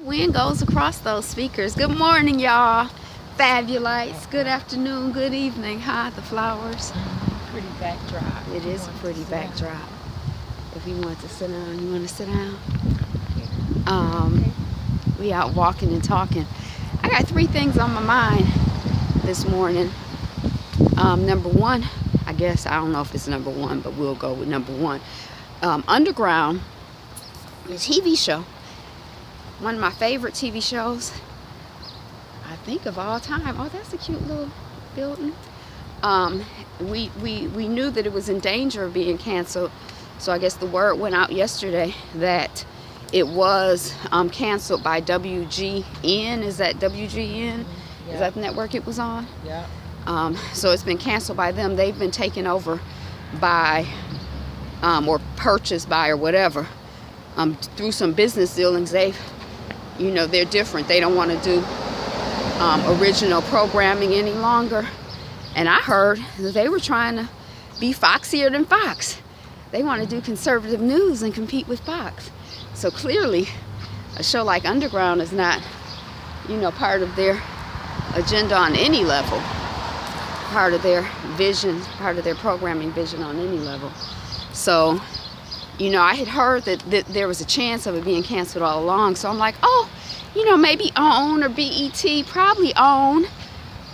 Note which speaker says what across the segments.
Speaker 1: Wind goes across those speakers. Good morning, y'all. Fabulites. Good afternoon, good evening. Hi, the flowers.
Speaker 2: Pretty backdrop.
Speaker 1: It is a pretty backdrop. If you want to sit down, you want to sit down? We out walking and talking. I got 3 things on my mind this morning. Number one, I guess, I don't know if it's number one, but we'll go with number one. Underground, the TV show. One of my favorite TV shows, I think, of all time. Oh, that's a cute little building. We knew that it was in danger of being canceled, so I guess the word went out yesterday that it was canceled by WGN. Is that WGN?
Speaker 2: Yeah.
Speaker 1: Is that the network it was on?
Speaker 2: Yeah.
Speaker 1: So it's been canceled by them. They've been taken over by or purchased by or whatever through some business dealings. They're different. They don't want to do original programming any longer. And I heard that they were trying to be foxier than Fox. They want to do conservative news and compete with Fox. So clearly, a show like Underground is not, part of their agenda on any level, part of their vision, part of their programming vision on any level. So, I had heard that there was a chance of it being canceled all along. So I'm like, oh, maybe OWN or BET, probably OWN.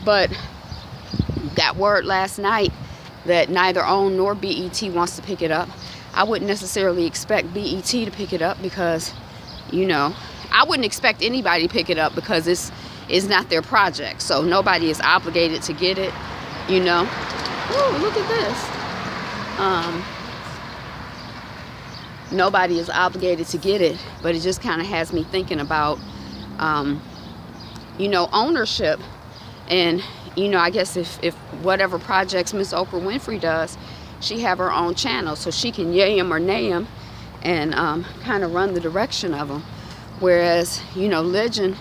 Speaker 1: But got word last night that neither OWN nor BET wants to pick it up. I wouldn't necessarily expect BET to pick it up because, I wouldn't expect anybody to pick it up because it's not their project. So nobody is obligated to get it, Ooh, look at this. Nobody is obligated to get it, but it just kind of has me thinking about, ownership. And, I guess if whatever projects Miss Oprah Winfrey does, she have her own channel, so she can yay 'em or nay 'em and kind of run the direction of them. Whereas, Legend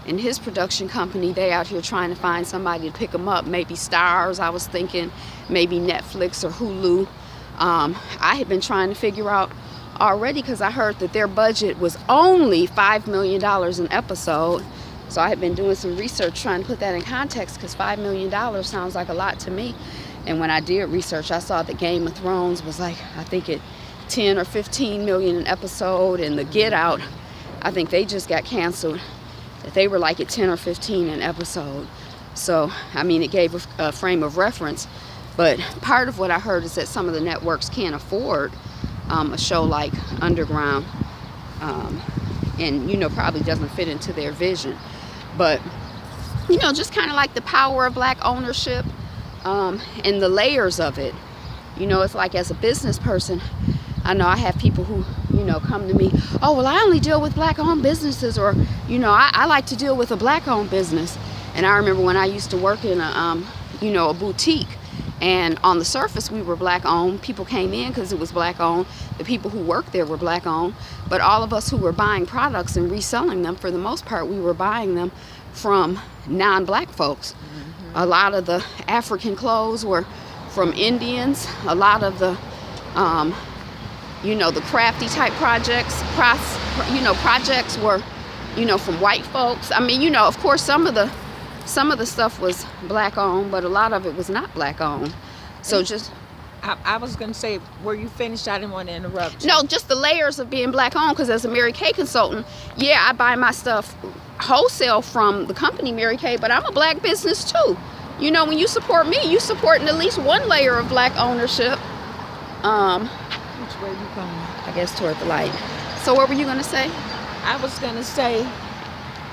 Speaker 1: and his production company, they out here trying to find somebody to pick them up. Maybe Stars, I was thinking, maybe Netflix or Hulu. I had been trying to figure out already because I heard that their budget was only $5 million an episode. So I had been doing some research trying to put that in context because $5 million sounds like a lot to me. And when I did research, I saw that Game of Thrones was like, I think it 10 or 15 million an episode, and the Get Out, I think they just got canceled. That they were like at 10 or 15 an episode. So, it gave a frame of reference. But part of what I heard is that some of the networks can't afford a show like Underground, and probably doesn't fit into their vision. But just kind of like the power of black ownership and the layers of it. It's like, as a business person, I know I have people who come to me, oh, well, I only deal with black owned businesses, or I like to deal with a black owned business. And I remember when I used to work in a boutique. And on the surface, we were black owned. People came in because it was black owned. The people who worked there were black owned. But all of us who were buying products and reselling them, for the most part, we were buying them from non-black folks. Mm-hmm. A lot of the African clothes were from Indians. A lot of the, the crafty type projects were, from white folks. Of course, some of the stuff was black owned, but a lot of it was not black owned. So just,
Speaker 2: I was going to say, were you finished? I didn't want to interrupt you.
Speaker 1: No, just the layers of being black owned. Because as a Mary Kay consultant, I buy my stuff wholesale from the company Mary Kay, but I'm a black business too. When you support me, you supporting at least one layer of black ownership.
Speaker 2: Which way you going?
Speaker 1: I guess toward the light. So what were you going to say?
Speaker 2: I was going to say,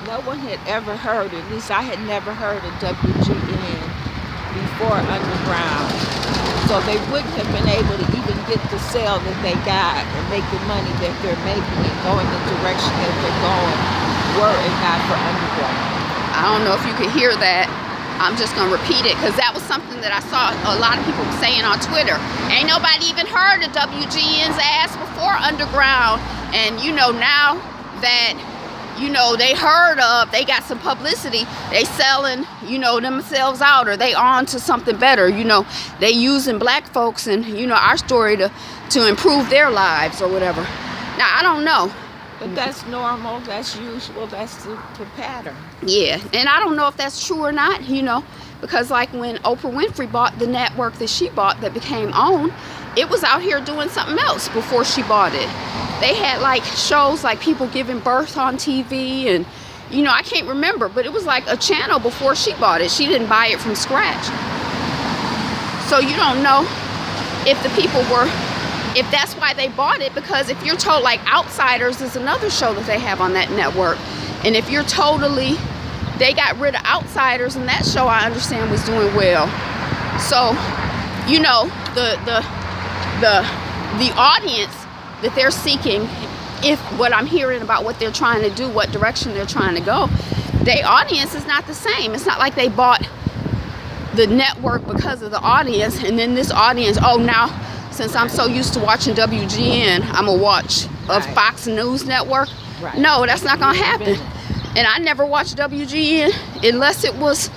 Speaker 2: no one had ever heard, at least I had never heard of WGN before Underground. So they wouldn't have been able to even get the sale that they got and make the money that they're making and go in the direction that they're going were it not for Underground.
Speaker 1: I don't know if you could hear that. I'm just going to repeat it because that was something that I saw a lot of people saying on Twitter. Ain't nobody even heard of WGN's ass before Underground. And now that they heard of, they got some publicity, they selling, themselves out, or they on to something better, they using black folks and, our story to improve their lives or whatever. Now, I don't know.
Speaker 2: But that's normal, that's usual, that's the pattern.
Speaker 1: Yeah, and I don't know if that's true or not, because like when Oprah Winfrey bought the network that she bought that became OWN, it was out here doing something else before she bought it. They had like shows like people giving birth on TV, and I can't remember, but it was like a channel before she bought it. She didn't buy it from scratch. So you don't know if the people if that's why they bought it, because if you're told, like Outsiders is another show that they have on that network, and if you're they got rid of Outsiders, and that show I understand was doing well. So the audience that they're seeking, if what I'm hearing about what they're trying to do, what direction they're trying to go, their audience is not the same. It's not like they bought the network because of the audience, and then this audience, now since I'm so used to watching WGN, I'm gonna watch a Fox News network. Right. No, that's not gonna happen. And I never watched WGN unless it was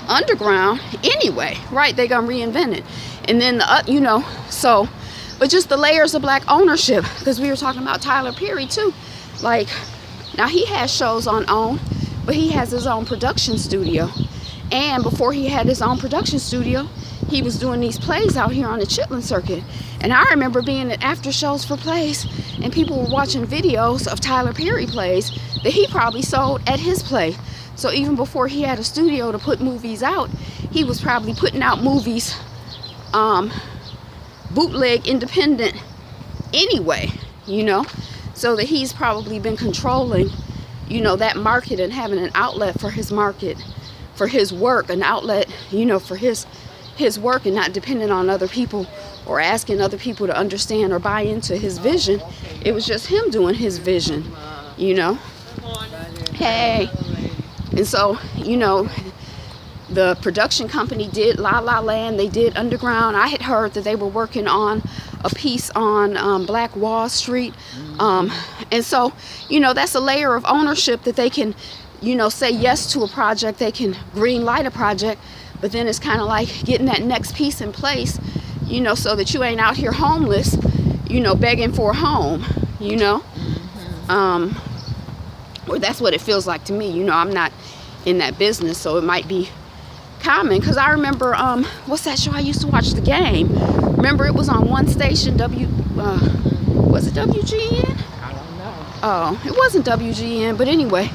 Speaker 1: underground anyway, right? They're gonna reinvent it. And then but just the layers of black ownership, because we were talking about Tyler Perry too. Like, now he has shows on OWN, but he has his own production studio. And before he had his own production studio, he was doing these plays out here on the Chitlin circuit. And I remember being at after shows for plays, and people were watching videos of Tyler Perry plays that he probably sold at his play. So even before he had a studio to put movies out, he was probably putting out movies bootleg independent anyway, so that he's probably been controlling, that market and having an outlet for his market, for his work, an outlet, for his work, and not dependent on other people or asking other people to understand or buy into his vision. It was just him doing his vision, Hey. And so, the production company did La La Land, they did Underground. I had heard that they were working on a piece on Black Wall Street. And so, that's a layer of ownership that they can, say yes to a project, they can green light a project, but then it's kind of like getting that next piece in place, so that you ain't out here homeless, begging for a home, or that's what it feels like to me. I'm not in that business, so it might be common, because I remember what's that show I used to watch, The Game? Remember, it was on one station, was it WGN?
Speaker 2: I don't know.
Speaker 1: Oh, it wasn't WGN, but anyway,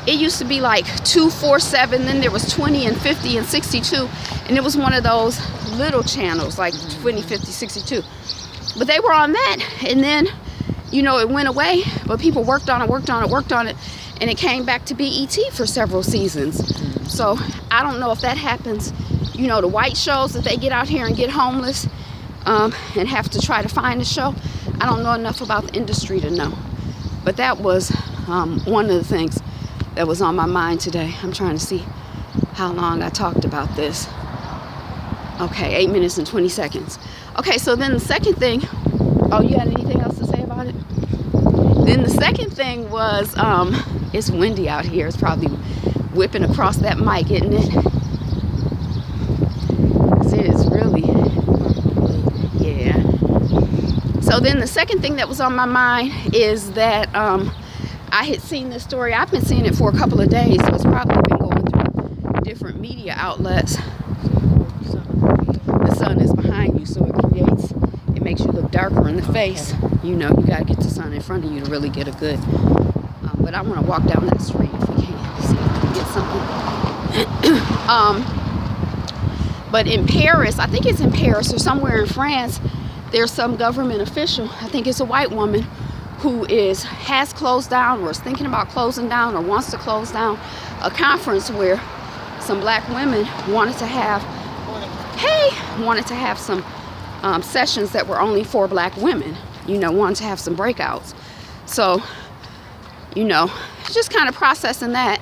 Speaker 1: it used to be like 2, 4, 7, then there was 20 and 50 and 62, and it was one of those little channels like 20, 50, 62. But they were on that, and then it went away, but people worked on it, and it came back to BET for several seasons. So I don't know if that happens, the white shows that they get out here and get homeless and have to try to find a show. I don't know enough about the industry to know. But that was one of the things that was on my mind today. I'm trying to see how long I talked about this. Okay, 8 minutes and 20 seconds. Okay, so then the second thing, you had anything else to say about it? Then the second thing was, it's windy out here. It's probably whipping across that mic, isn't it? It is really, yeah. So then the second thing that was on my mind is that I had seen this story. I've been seeing it for a couple of days, so it's probably been going through different media outlets. The sun is behind you, so it makes you look darker in the face. You gotta get the sun in front of you to really get a good. But I want to walk down that street if we can, see if we can get something. But in Paris, I think it's in Paris or somewhere in France, there's some government official, I think it's a white woman, who has closed down or is thinking about closing down or wants to close down a conference where some black women wanted to have some sessions that were only for black women, wanted to have some breakouts. So, just kind of processing that.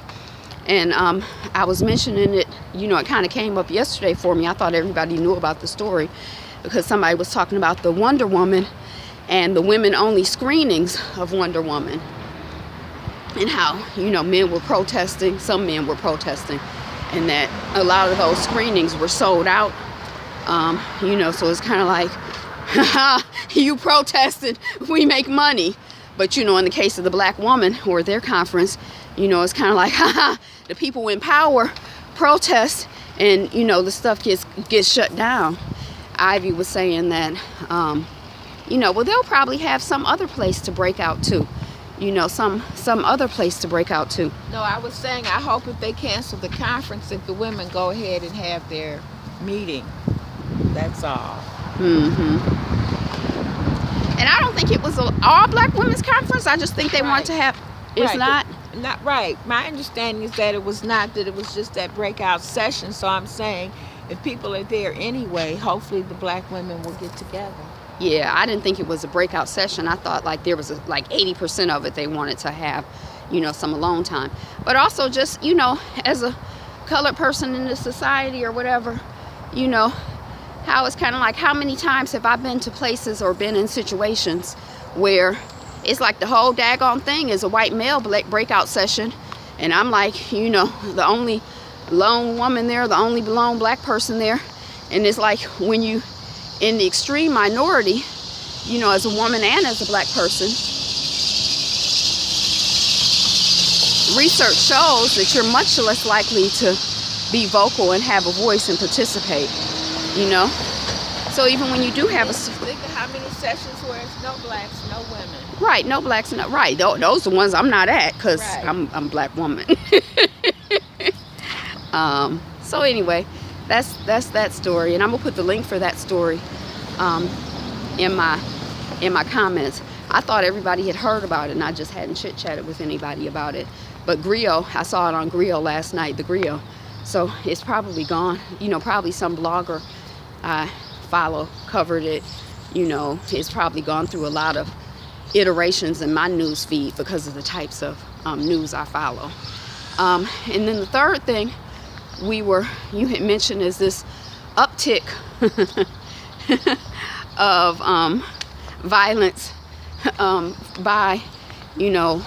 Speaker 1: And I was mentioning it, it kind of came up yesterday for me. I thought everybody knew about the story because somebody was talking about the Wonder Woman and the women-only screenings of Wonder Woman. And how, men were protesting, some men were protesting, and that a lot of those screenings were sold out. So it's kind of like, you protested, we make money. But, you know, in the case of the black woman or their conference, you know, it's kind of like, haha, the people in power protest and, you know, the stuff gets shut down. Ivy was saying that, you know, well, they'll probably have some other place to break out to. You know, some other place to break out to.
Speaker 2: No, I was saying I hope if they cancel the conference, if the women go ahead and have their meeting. That's all.
Speaker 1: Mm-hmm. And I don't think it was an all black women's conference. I just think they want to have. It's not
Speaker 2: right. My understanding is that it was not, that it was just that breakout session. So I'm saying if people are there anyway, hopefully the black women will get together.
Speaker 1: Yeah, I didn't think it was a breakout session. I thought like there was like 80% of it they wanted to have, you know, some alone time. But also just, you know, as a colored person in this society or whatever, you know, how it's kind of like, how many times have I been to places or been in situations where it's like the whole daggone thing is a white male breakout session. And I'm like, you know, the only lone woman there, the only lone black person there. And it's like when you in the extreme minority, you know, as a woman and as a black person, research shows that you're much less likely to be vocal and have a voice and participate, you know. So even when you do have
Speaker 2: think of how many sessions where it's no blacks, no women.
Speaker 1: Right, no blacks, no, right. Those are the ones I'm not at because I'm a black woman. So anyway, that's that story, and I'm gonna put the link for that story in my comments. I thought everybody had heard about it and I just hadn't chit-chatted with anybody about it. But Griot, I saw it on Griot last night, the Griot. So it's probably gone. You know, probably some blogger I follow covered it. You know, it's probably gone through a lot of iterations in my news feed because of the types of news I follow. And then the third thing you had mentioned is this uptick of violence by, you know,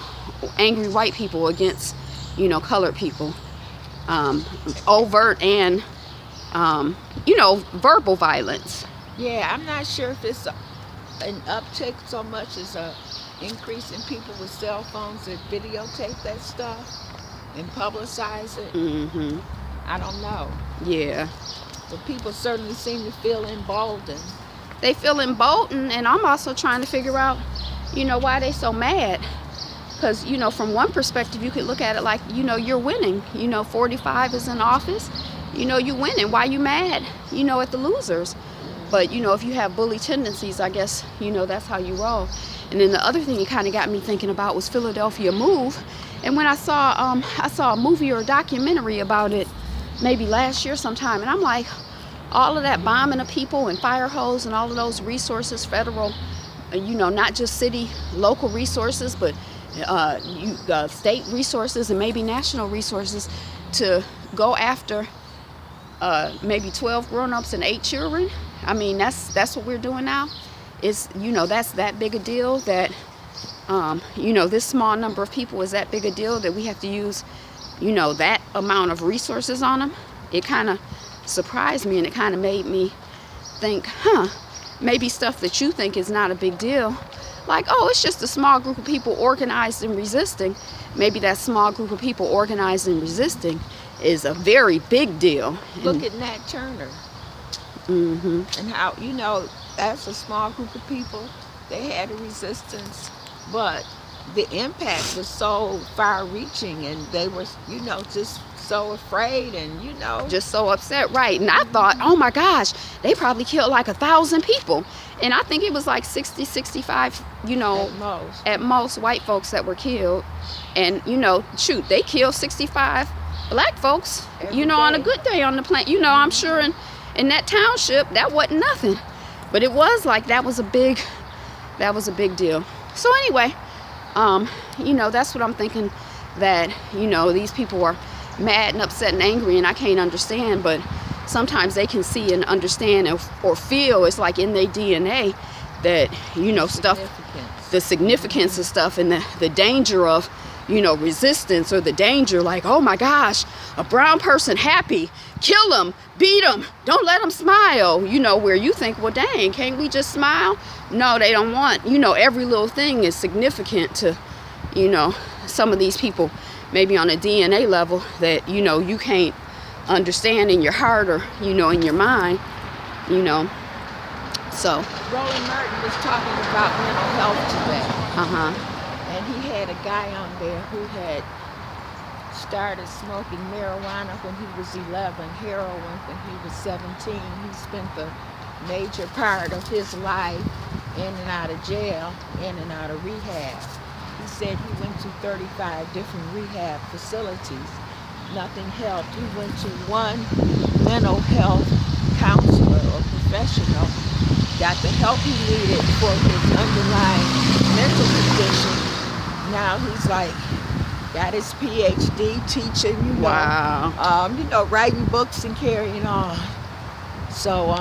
Speaker 1: angry white people against, you know, colored people, overt and, you know, verbal violence.
Speaker 2: Yeah, I'm not sure if it's an uptick so much as a increase in people with cell phones that videotape that stuff and publicize it.
Speaker 1: Mm-hmm.
Speaker 2: I don't know.
Speaker 1: Yeah.
Speaker 2: But people certainly seem to feel emboldened.
Speaker 1: They feel emboldened, and I'm also trying to figure out, you know, why they so mad. Because, you know, from one perspective, you could look at it like, you know, you're winning. You know, 45 is in office. You know, you winning. Why you mad, you know, at the losers? But, you know, if you have bully tendencies, I guess, you know, that's how you roll. And then the other thing it kind of got me thinking about was Philadelphia Move. And when I saw a movie or a documentary about it, maybe last year sometime, and I'm like, all of that bombing of people and fire hose and all of those resources, federal, you know, not just city, local resources, but state resources and maybe national resources to go after maybe 12 grown-ups and 8 children. I mean, that's what we're doing now. It's, you know, that's that big a deal that, you know, this small number of people is that big a deal that we have to use, you know, that amount of resources on them. It kind of surprised me, and it kind of made me think, maybe stuff that you think is not a big deal, like, oh, it's just a small group of people organized and resisting. Maybe that small group of people organized and resisting is a very big deal.
Speaker 2: Look at Nat Turner.
Speaker 1: Mm-hmm.
Speaker 2: And how, you know, that's a small group of people. They had a resistance, but the impact was so far-reaching, and they were, you know, just so afraid and, you know,
Speaker 1: just so upset, right? And I thought, oh my gosh, they probably killed like 1,000 people, and I think it was like 60, 65, you know, at most white folks that were killed. And, you know, shoot, they killed 65 black folks you know, on a good day on the planet. You know, I'm sure in that township that wasn't nothing, but it was like that was a big deal. So anyway, you know, that's what I'm thinking, that, you know, these people are mad and upset and angry, and I can't understand, but sometimes they can see and understand or feel it's like in their DNA that, you know, stuff, the significance of stuff, and the danger of resistance or the danger, like, oh my gosh, a brown person happy, kill him, beat him, don't let him smile, where you think, well, dang, can't we just smile? No, they don't want, every little thing is significant to, some of these people, maybe on a DNA level that, you can't understand in your heart or, in your mind, so.
Speaker 2: Roland Martin was talking about mental health today. And he had a guy on there who had started smoking marijuana when he was 11, heroin when he was 17. He spent the major part of his life in and out of jail, in and out of rehab. He said he went to 35 different rehab facilities. Nothing helped. He went to one mental health counselor or professional, got the help he needed for his underlying mental condition. Now he's like, got his PhD teaching,
Speaker 1: Wow.
Speaker 2: Writing books and carrying on. So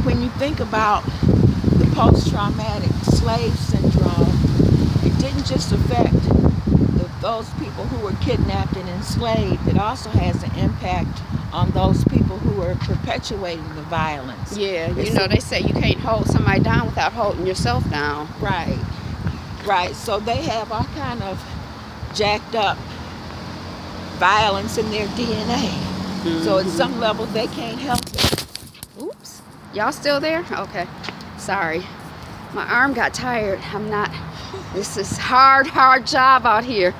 Speaker 2: when you think about the post-traumatic slave syndrome, it didn't just affect those people who were kidnapped and enslaved. It also has an impact on those people who are perpetuating the violence.
Speaker 1: Yeah, they say you can't hold somebody down without holding yourself down.
Speaker 2: Right. So they have all kind of jacked up violence in their DNA. So at some level they can't help it.
Speaker 1: Oops. Y'all still there? Okay. Sorry. My arm got tired. This is hard job out here.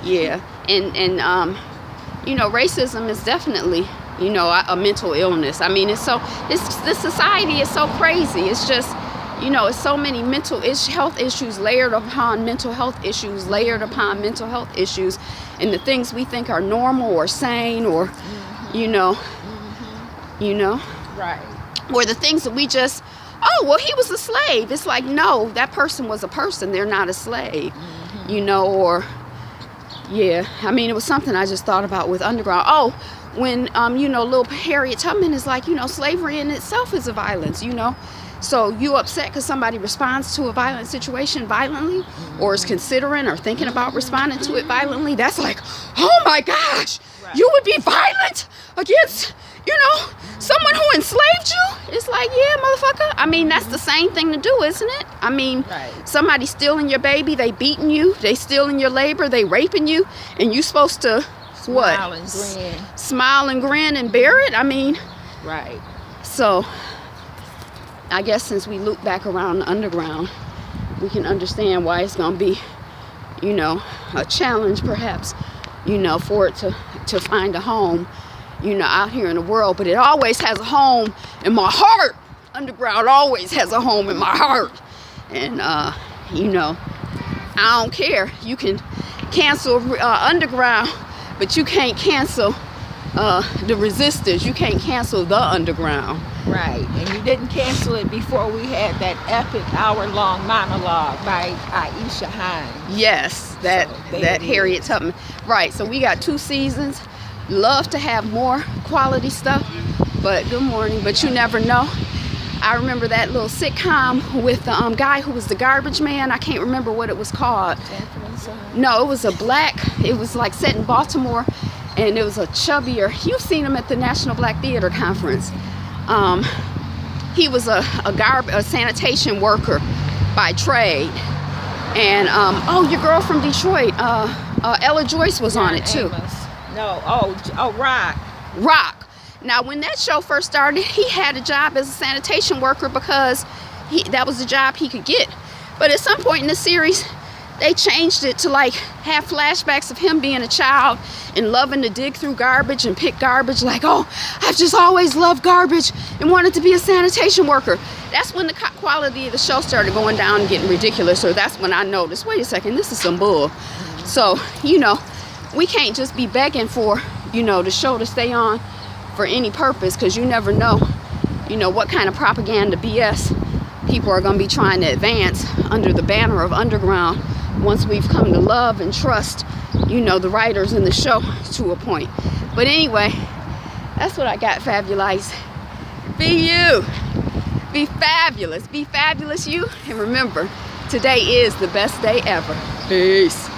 Speaker 1: Yeah. And racism is definitely, a mental illness. I mean, this society is so crazy. It's just, it's so many mental health issues layered upon mental health issues, layered upon mental health issues, and the things we think are normal or sane or,
Speaker 2: Right.
Speaker 1: or the things that we just, oh, well, he was a slave. It's like, no, that person was a person. They're not a slave, or, yeah. I mean, it was something I just thought about with Underground. Oh, when, little Harriet Tubman is like, slavery in itself is a violence, So you upset because somebody responds to a violent situation violently or is considering or thinking about responding to it violently. That's like, oh my gosh, you would be violent against, someone who enslaved you? It's like, yeah, motherfucker. I mean, that's the same thing to do, isn't it? I mean, somebody stealing your baby, they beating you, they stealing your labor, they raping you, and you supposed to,
Speaker 2: Smile and grin.
Speaker 1: Smile and grin and bear it? I mean.
Speaker 2: Right.
Speaker 1: So, I guess since we loop back around the underground, we can understand why it's going to be, a challenge perhaps, for it to find a home, out here in the world. But it always has a home in my heart. Underground always has a home in my heart. And, I don't care. You can cancel Underground, but you can't cancel the resistors. You can't cancel the Underground.
Speaker 2: Right, and you didn't cancel it before we had that epic hour-long monologue by Aisha Hines.
Speaker 1: Yes, that Harriet Tubman. Right, so we got 2 seasons. Love to have more quality stuff, but good morning. But you never know. I remember that little sitcom with the guy who was the garbage man. I can't remember what it was called. No, it was it was like set in Baltimore, and it was a chubbier. You've seen him at the National Black Theater Conference. He was a sanitation worker by trade. And, your girl from Detroit, Ella Joyce was on it too.
Speaker 2: No, Rock.
Speaker 1: Now, when that show first started, he had a job as a sanitation worker because that was the job he could get. But at some point in the series, they changed it to like have flashbacks of him being a child and loving to dig through garbage and pick garbage, like, oh, I've just always loved garbage and wanted to be a sanitation worker. That's when the quality of the show started going down and getting ridiculous. So that's when I noticed, wait a second, this is some bull. So, we can't just be begging for, the show to stay on for any purpose, because you never know, what kind of propaganda BS people are going to be trying to advance under the banner of Underground once we've come to love and trust, the writers in the show to a point. But anyway, that's what I got, Fabulites. Be you. Be fabulous. Be fabulous, you. And remember, Today is the best day ever. Peace.